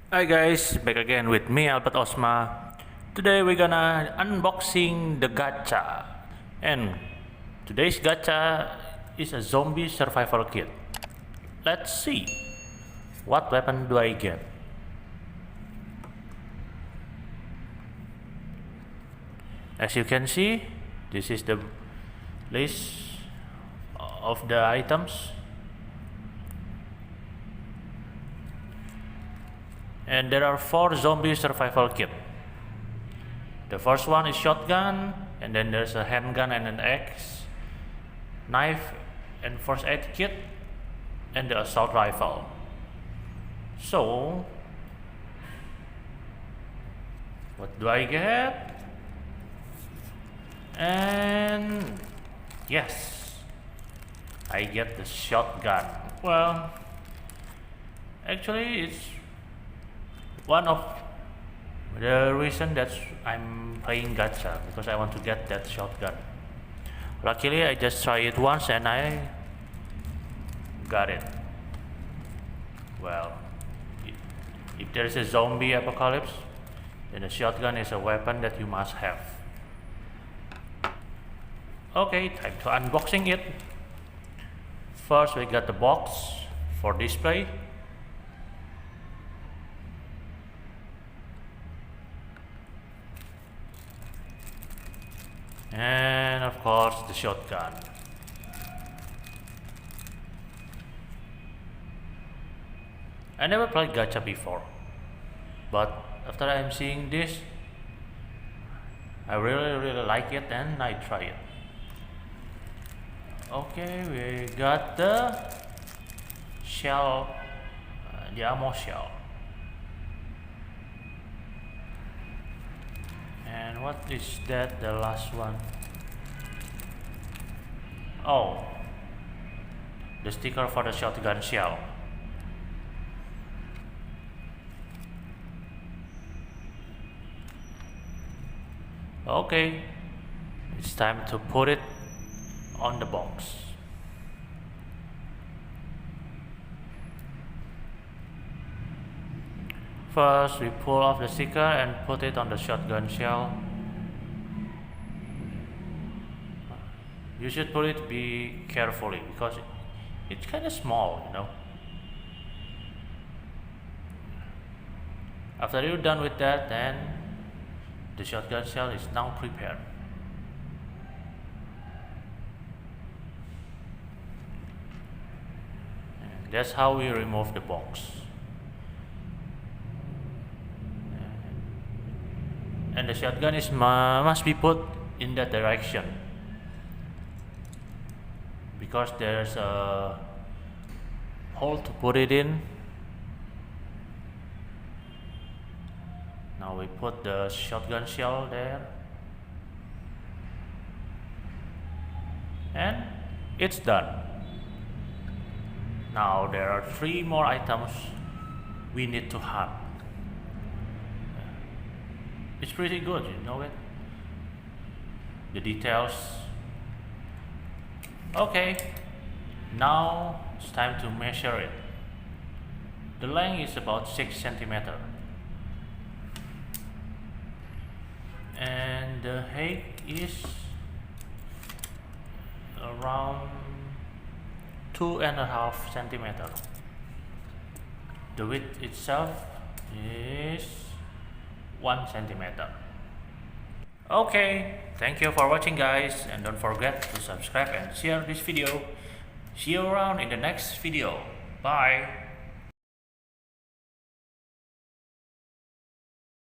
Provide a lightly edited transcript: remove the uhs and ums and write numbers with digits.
Hi guys, back again with me Albert Osma. Today we're gonna unboxing the gacha, and today's gacha is a zombie survival kit. Let's see what weapon do I get. As you can see, this is the list of the items. And there are 4 zombie survival kit. The first one is shotgun, and then there's a handgun and an axe, knife and first aid kit, and the assault rifle. So, what do I get? And yes, I get the shotgun. Well, actually it's one of the reason that I'm playing gacha, because I want to get that shotgun. Luckily I just tried it once and I got it. Well, if there is a zombie apocalypse, then a shotgun is a weapon that you must have. Okay, time to unboxing it. First we got the box for display. And of course the shotgun. I never played gacha before, but after I'm seeing this, I really like it and I try it. Okay, we got the shell, the ammo shell. And what is that, the last one? Oh, the sticker for the shotgun shell. Okay, it's time to put it on the box. First, we pull off the sticker and put it on the shotgun shell. You should put it be carefully because it's kind of small, you know. After you're done with that, then the shotgun shell is now prepared. And that's how we remove the box. And the shotgun is must be put in that direction, because there's a hole to put it in. Now we put the shotgun shell there, and it's done. Now there are 3 more items we need to hunt. It's pretty good, you know it? The details. Okay, now it's time to measure it. The length is about 6 centimeters. And the height is around 2.5 centimeters. The width itself is 1 centimeter. Okay, thank you for watching guys, and don't forget to subscribe and share this video. See you around in the next video. Bye.